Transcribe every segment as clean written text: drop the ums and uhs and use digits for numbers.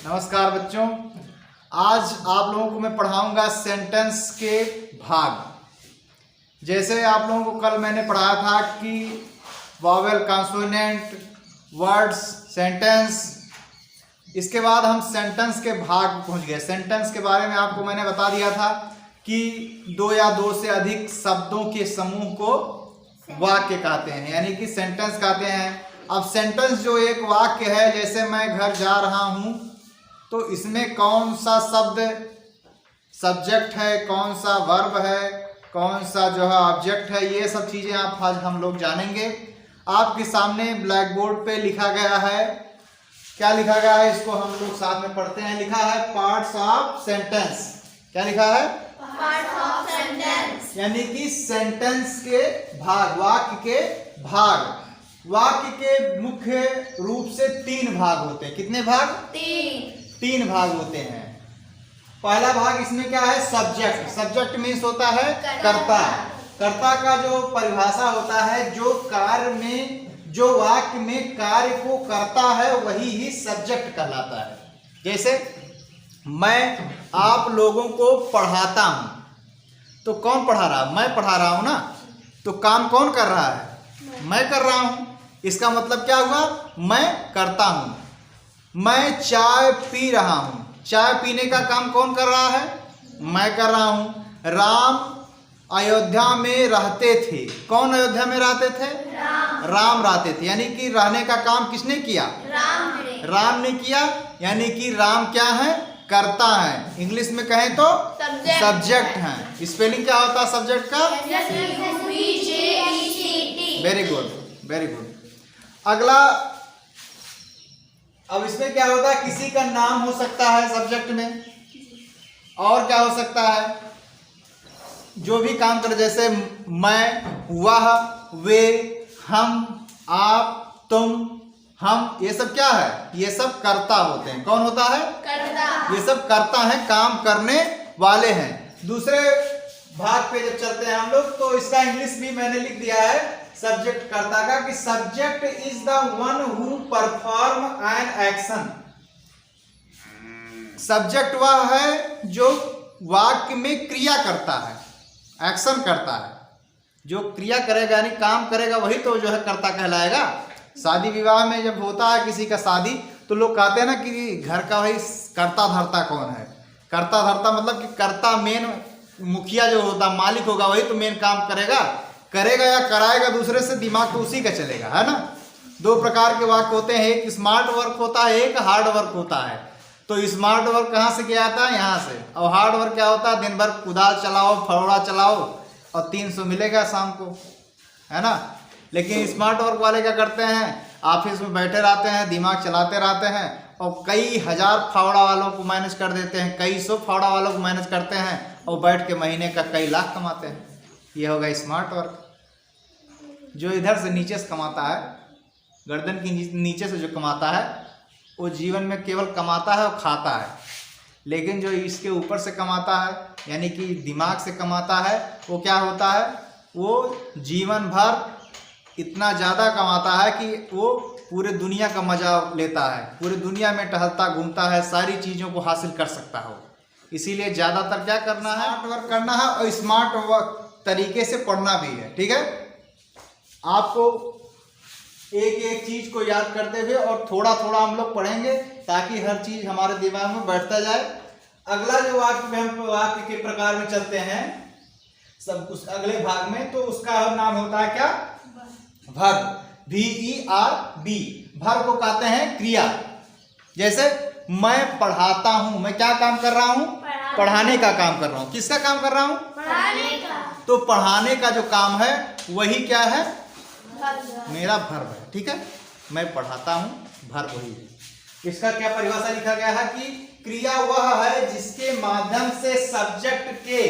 नमस्कार बच्चों, आज आप लोगों को मैं पढ़ाऊंगा सेंटेंस के भाग। जैसे आप लोगों को कल मैंने पढ़ाया था कि वॉवेल, कॉन्सोनेंट, वर्ड्स, सेंटेंस। इसके बाद हम सेंटेंस के भाग पहुंच गए। सेंटेंस के बारे में आपको मैंने बता दिया था कि दो या दो से अधिक शब्दों के समूह को वाक्य कहते हैं, यानी कि सेंटेंस कहते हैं। अब सेंटेंस जो एक वाक्य है, जैसे मैं घर जा रहा हूं, तो इसमें कौन सा शब्द सब्जेक्ट है, कौन सा वर्ब है, कौन सा जो है ऑब्जेक्ट है, ये सब चीज़ें आप आज हम लोग जानेंगे। आपके सामने ब्लैक बोर्ड पे लिखा गया है। क्या लिखा गया है, इसको हम लोग साथ में पढ़ते हैं। लिखा है पार्ट्स ऑफ सेंटेंस। क्या लिखा है? पार्ट्स ऑफ सेंटेंस, यानी कि सेंटेंस के भाग, वाक्य के भाग। वाक्य के मुख्य रूप से तीन भाग होते हैं। कितने भाग? तीन भाग होते हैं। पहला भाग इसमें क्या है? सब्जेक्ट। सब्जेक्ट मीन्स होता है कर्ता। कर्ता का जो परिभाषा होता है, जो कार्य में, जो वाक्य में कार्य को करता है, वही ही सब्जेक्ट कहलाता है। जैसे मैं आप लोगों को पढ़ाता हूं, तो कौन पढ़ा रहा? मैं पढ़ा रहा हूं ना। तो काम कौन कर रहा है? मैं कर रहा हूं। इसका मतलब क्या हुआ? मैं करता हूं। मैं चाय पी रहा हूं। चाय पीने का काम कौन कर रहा है? मैं कर रहा हूं। राम अयोध्या में रहते थे। कौन अयोध्या में रहते थे? राम रहते थे। यानी कि रहने का काम किसने किया? राम ने किया। यानी कि राम क्या है? करता है। इंग्लिश में कहें तो सब्जेक्ट है। स्पेलिंग क्या होता है सब्जेक्ट का? Very good, very good. अगला, अब इसमें क्या होता है? किसी का नाम हो सकता है सब्जेक्ट में, और क्या हो सकता है? जो भी काम करे, जैसे मैं, वह, वे, हम, आप, तुम, हम, ये सब क्या है? ये सब कर्ता होते हैं। कौन होता है? कर्ता। ये सब कर्ता है, काम करने वाले हैं। दूसरे भाग पे जब चलते हैं हम लोग, तो इसका इंग्लिश भी मैंने लिख दिया है सब्जेक्ट कर्ता का, कि subject is the one who perform an action. Subject वह है जो वाक्य में क्रिया करता है, एक्शन करता है। जो क्रिया करेगा यानी काम करेगा, वही तो जो है कर्ता कहलाएगा। शादी विवाह में जब होता है किसी का शादी, तो लोग कहते हैं ना कि घर का भाई कर्ता धर्ता कौन है? कर्ता धर्ता मतलब कि कर्ता, मेन मुखिया जो होता, मालिक होगा, वही तो मेन काम करेगा या कराएगा दूसरे से। दिमाग तो उसी का चलेगा, है ना। दो प्रकार के वाक्य होते हैं, एक स्मार्ट वर्क होता है, एक हार्ड वर्क होता है। तो स्मार्ट वर्क कहाँ से किया जाता है? यहाँ से। और हार्ड वर्क क्या होता है? दिन भर कुदाल चलाओ, फरोड़ा चलाओ, और 300 मिलेगा शाम को, है ना। लेकिन स्मार्ट वर्क वाले क्या करते हैं? ऑफिस में बैठे रहते हैं, दिमाग चलाते रहते हैं, और कई हजार फावड़ा वालों को मैनेज कर देते हैं, कई सौ फावड़ा वालों को मैनेज करते हैं, और बैठ के महीने का कई लाख कमाते हैं। ये होगा स्मार्ट वर्क। जो इधर से नीचे से कमाता है, गर्दन की नीचे से जो कमाता है, वो जीवन में केवल कमाता है और खाता है। लेकिन जो इसके ऊपर से कमाता है, यानी कि दिमाग से कमाता है, वो क्या होता है? वो जीवन भर इतना ज़्यादा कमाता है कि वो पूरे दुनिया का मजा लेता है, पूरे दुनिया में टहलता घूमता है, सारी चीज़ों को हासिल कर सकता हो। इसीलिए ज़्यादातर क्या करना है? स्मार्ट वर्क करना है, और स्मार्ट वर्क तरीके से पढ़ना भी है। ठीक है, आपको एक एक चीज को याद करते हुए और थोड़ा थोड़ा हम लोग पढ़ेंगे, ताकि हर चीज हमारे दिमाग में बैठता जाए। अगला जो वाक्य में हम वाक्य के प्रकार में चलते हैं, सब उस अगले भाग में, तो उसका नाम होता है क्या? वर्ब। VERB। वर्ब को कहते हैं क्रिया। जैसे मैं पढ़ाता हूं, मैं क्या काम कर रहा हूं? पढ़ाने का काम कर रहा हूं। किसका काम कर रहा हूं? पढ़ाने का। तो पढ़ाने का जो काम है, वही क्या है? मेरा वर्ब है। ठीक है, मैं पढ़ाता हूं, वर्ब वही है। इसका क्या परिभाषा लिखा गया है कि क्रिया वह है जिसके माध्यम से सब्जेक्ट के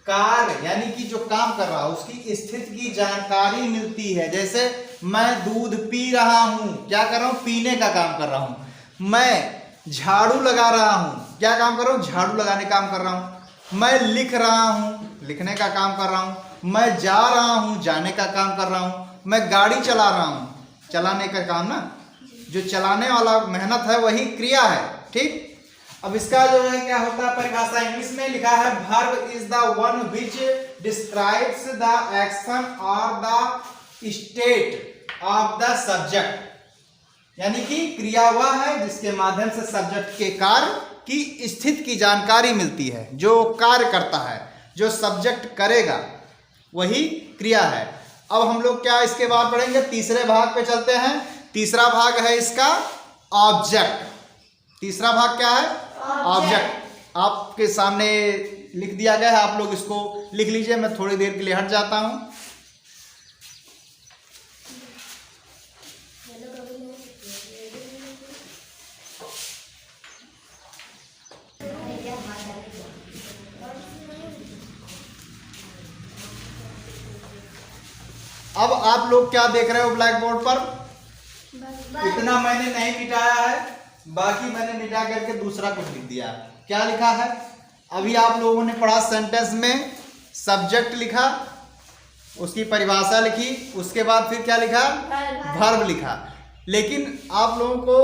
कार्य, यानी कि जो काम कर रहा है उसकी स्थिति की जानकारी मिलती है। जैसे मैं दूध पी रहा हूं, क्या कर रहा हूं? पीने का काम कर रहा हूं। मैं झाड़ू लगा रहा हूं, क्या काम कर रहा हूं? झाड़ू लगाने का काम कर रहा हूं। मैं लिख रहा हूं, लिखने का काम कर रहा हूं। मैं जा रहा हूं, जाने का काम कर रहा हूं। मैं गाड़ी चला रहा हूं, चलाने का काम ना, जो चलाने वाला मेहनत है वही क्रिया है। ठीक, अब इसका जो है क्या होता है परिभाषा इंग्लिश में लिखा है, verb is the one which describes the action or the state of the subject. यानी कि क्रिया वह है जिसके माध्यम से सब्जेक्ट के कार्य की स्थिति की जानकारी मिलती है। जो कार्य करता है, जो सब्जेक्ट करेगा, वही क्रिया है। अब हम लोग क्या इसके बाद पढ़ेंगे, तीसरे भाग पे चलते हैं। तीसरा भाग है इसका ऑब्जेक्ट। तीसरा भाग क्या है? ऑब्जेक्ट। आपके सामने लिख दिया गया है, आप लोग इसको लिख लीजिए, मैं थोड़ी देर के लिए हट जाता हूं। अब आप लोग क्या देख रहे हो ब्लैक बोर्ड पर? इतना मैंने नहीं मिटाया है, बाकी मैंने मिटा करके दूसरा कुछ लिख दिया। क्या लिखा है? अभी आप लोगों ने पढ़ा, सेंटेंस में सब्जेक्ट लिखा, उसकी परिभाषा लिखी, उसके बाद फिर क्या लिखा? वर्ब लिखा। लेकिन आप लोगों को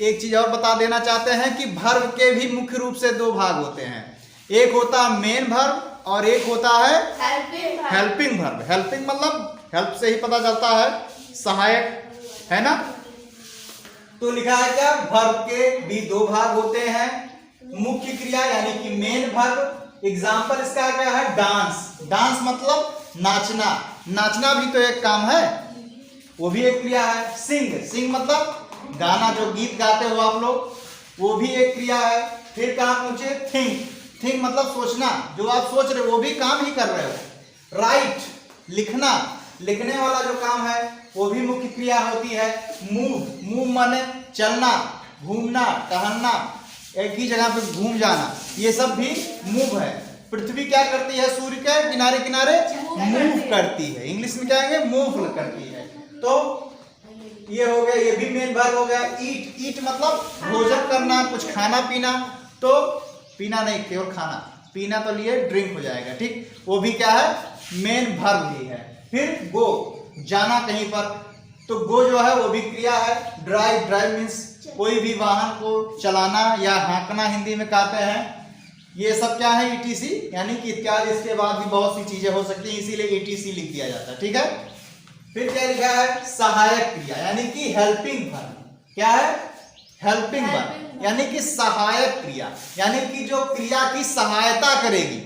एक चीज और बता देना चाहते हैं कि वर्ब के भी मुख्य रूप से दो भाग होते हैं। एक होता है मेन वर्ब और एक होता है हेल्पिंग वर्ब। हेल्पिंग मतलब हेल्प से ही पता चलता है, सहायक, है ना? तो लिखा है क्या? वर्ब के भी दो भाग होते हैं। मुख्य क्रिया यानी कि मेन वर्ब। एग्जाम्पल इसका क्या है? डांस। डांस मतलब नाचना। नाचना भी तो एक काम है, वो भी एक क्रिया है। सिंग। सिंग मतलब गाना, जो गीत गाते हो आप लोग, वो भी एक क्रिया है। फिर कहाँ पहुंचे? थिंक। थिंक मतलब सोचना, जो आप सोच रहे हो वो भी काम ही कर रहे हो। राइट, लिखना, लिखने वाला जो काम है वो भी मुख्य क्रिया होती है। मूव। मूव माने चलना, घूमना, टहलना, एक ही जगह पे घूम जाना, ये सब भी मूव है। पृथ्वी क्या करती है? सूर्य के किनारे किनारे मूव करती है। इंग्लिश में क्या कहेंगे? मूव करती है। तो ये हो गया, ये भी मेन वर्ब हो गया। ईट। ईट मतलब भोजन करना, कुछ खाना पीना। तो पीना नहीं, केवल खाना, पीना तो लिए ड्रिंक हो जाएगा, ठीक? वो भी क्या है? मेन वर्ब ही है। फिर गो, जाना कहीं पर, तो गो जो है वो भी क्रिया है। ड्राइव। ड्राइव मीन्स कोई भी वाहन को चलाना या हाँकना हिंदी में कहते हैं। ये सब क्या है? ईटीसी, यानी कि इत्यादि। इसके बाद भी बहुत सी चीजें हो सकती हैं, इसीलिए ईटीसी लिख दिया जाता है, ठीक है? फिर क्या लिखा है? सहायक क्रिया यानी कि हेल्पिंग वर्ब। क्या है? हेल्पिंग वर्ब यानी कि सहायक क्रिया, यानी कि जो क्रिया की सहायता करेगी,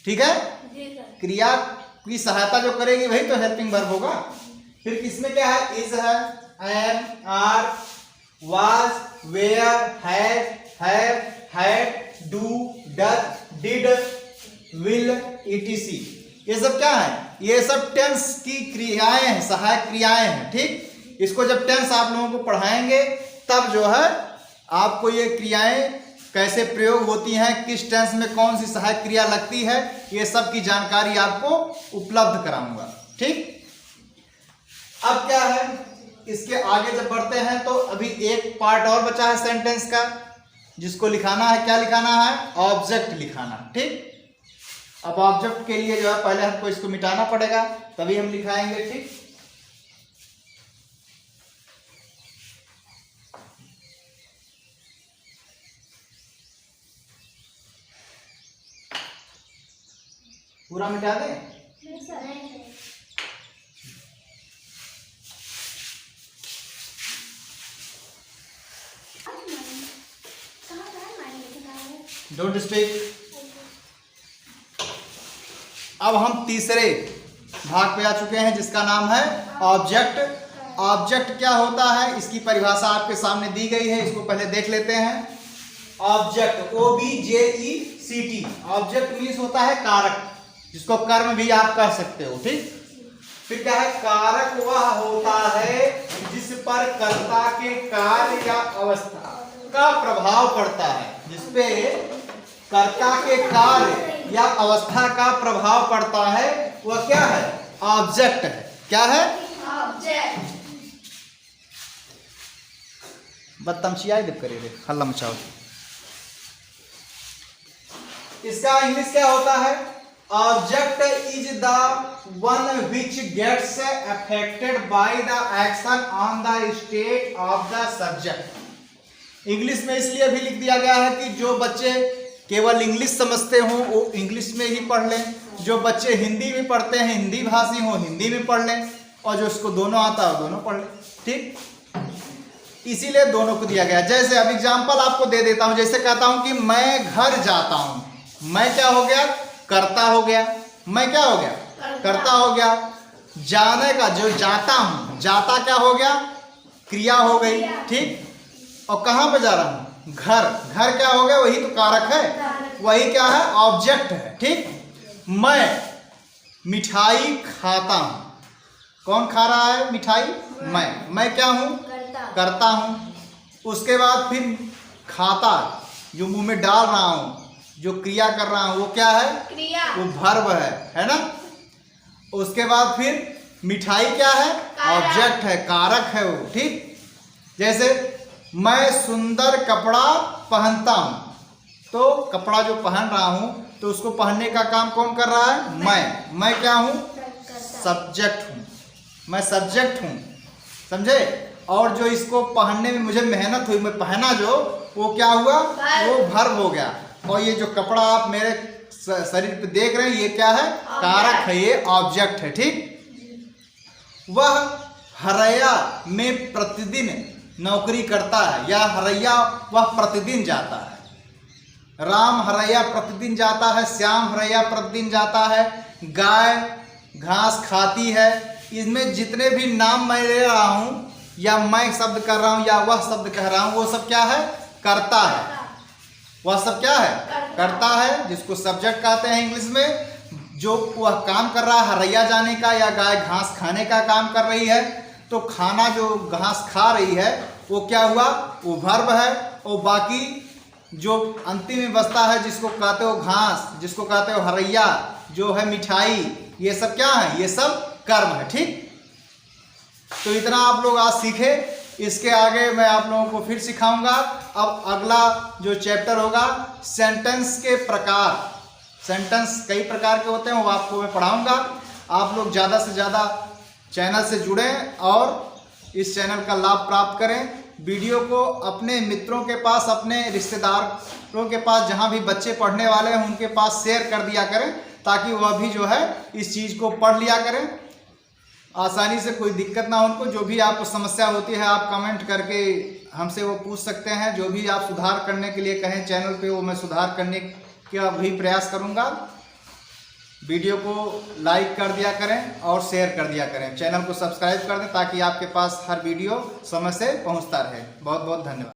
ठीक है? क्रिया की सहायता जो करेगी वही तो हेल्पिंग वर्ब होगा। फिर किसमें क्या है? इज है, am, are, was, were, have, had, do, does, did, will, E T C. ये सब क्या है? ये सब टेंस की क्रियाएं हैं, सहायक क्रियाएं हैं, ठीक? इसको जब टेंस आप लोगों को पढ़ाएंगे तब जो है आपको ये क्रियाएं कैसे प्रयोग होती हैं, किस टेंस में कौन सी सहायक क्रिया लगती है, ये सब की जानकारी आपको उपलब्ध कराऊंगा, ठीक? अब क्या है, इसके आगे जब बढ़ते हैं तो अभी एक पार्ट और बचा है सेंटेंस का, जिसको लिखाना है। क्या लिखाना है? ऑब्जेक्ट लिखाना, ठीक? अब ऑब्जेक्ट के लिए जो है पहले हमको इसको मिटाना पड़ेगा, तभी हम लिखाएंगे, ठीक? पूरा मिटा दें? Don't speak. अब हम तीसरे भाग पे आ चुके हैं, जिसका नाम है ऑब्जेक्ट। ऑब्जेक्ट क्या होता है, इसकी परिभाषा आपके सामने दी गई है, इसको पहले देख लेते हैं। ऑब्जेक्ट, OBJECT, ऑब्जेक्ट मीन्स होता है कारक, जिसको कर्म भी आप कह सकते हो, ठीक? फिर क्या है? कारक वह होता है जिस पर कर्ता के कार्य या अवस्था का प्रभाव पड़ता है, जिसपे कर्ता के कार्य या अवस्था का प्रभाव पड़ता है, वह क्या है? ऑब्जेक्ट है। क्या है? ऑब्जेक्ट। बदतमीजी जब करे रे, हल्ला मचाओ। इसका इंग्लिश क्या होता है? Object is the one which gets affected by the action on the state of the subject. English में इसलिए भी लिख दिया गया है कि जो बच्चे केवल इंग्लिश समझते हों वो इंग्लिश में ही पढ़ लें, जो बच्चे हिंदी में पढ़ते हैं, हिंदी भाषी हों, हिंदी में पढ़ लें, और जो उसको दोनों आता है दोनों पढ़ लें। ठीक, इसीलिए दोनों को दिया गया। जैसे अब एग्जाम्पल आपको दे देता हूं, जैसे कहता हूं कि मैं घर जाता हूं, मैं क्या हो गया, कर्ता हो गया, मैं क्या हो गया, कर्ता हो गया। जाने का, जो जाता हूं, जाता क्या हो गया, क्रिया हो गई। ठीक, और कहां पे जा रहा हूं, घर, घर क्या हो गया, वही तो कारक है, वही क्या है, ऑब्जेक्ट है। ठीक, मैं मिठाई खाता हूं, कौन खा रहा है मिठाई, मैं क्या हूं, करता हूं। उसके बाद फिर खाता, जो मुंह में डाल रहा हूं, जो क्रिया कर रहा हूं, वो क्या है, क्रिया, वो वर्ब है ना। उसके बाद फिर मिठाई क्या है, ऑब्जेक्ट है, कारक है वो। ठीक, जैसे मैं सुंदर कपड़ा पहनता हूं, तो कपड़ा जो पहन रहा हूं तो उसको पहनने का काम कौन कर रहा है, मैं क्या हूं, सब्जेक्ट हूं, मैं सब्जेक्ट हूं, समझे। और जो इसको पहनने में मुझे मेहनत हुई, मैं पहना जो, वो क्या हुआ, वो वर्ब हो गया। और ये जो कपड़ा आप मेरे शरीर पे देख रहे हैं, ये क्या है, कारक है, ये ऑब्जेक्ट है। ठीक, वह हरैया में प्रतिदिन नौकरी करता है, या हरैया वह प्रतिदिन जाता है। राम हरैया प्रतिदिन जाता है, श्याम हरैया प्रतिदिन जाता है, गाय घास खाती है। इसमें जितने भी नाम मैं ले रहा हूं, या मैं शब्द कर रहा हूं, या वह शब्द कह रहा हूं, वो सब क्या है, करता है। वह सब क्या है, करता है, जिसको सब्जेक्ट कहते हैं इंग्लिश में। जो वह काम कर रहा है हरैया जाने का, या गाय घास खाने का काम कर रही है, तो खाना जो घास खा रही है वो क्या हुआ, वो वर्ब है। और बाकी जो अंतिम में बचता है, जिसको कहते हो घास, जिसको कहते हो हरैया, जो है मिठाई, ये सब क्या है, ये सब कर्म है। ठीक, तो इतना आप लोग आज सीखे। इसके आगे मैं आप लोगों को फिर सिखाऊंगा। अब अगला जो चैप्टर होगा, सेंटेंस के प्रकार, सेंटेंस कई प्रकार के होते हैं, वो आपको मैं पढ़ाऊंगा। आप लोग ज़्यादा से ज़्यादा चैनल से जुड़ें और इस चैनल का लाभ प्राप्त करें। वीडियो को अपने मित्रों के पास, अपने रिश्तेदारों के पास, जहाँ भी बच्चे पढ़ने वाले हैं उनके पास शेयर कर दिया करें, ताकि वह भी जो है इस चीज़ को पढ़ लिया करें, आसानी से, कोई दिक्कत ना हो उनको। जो भी आपको समस्या होती है आप कमेंट करके हमसे वो पूछ सकते हैं। जो भी आप सुधार करने के लिए कहें चैनल पे, वो मैं सुधार करने का भी प्रयास करूंगा। वीडियो को लाइक कर दिया करें और शेयर कर दिया करें। चैनल को सब्सक्राइब कर दें ताकि आपके पास हर वीडियो समय से पहुंचता रहे। बहुत बहुत धन्यवाद।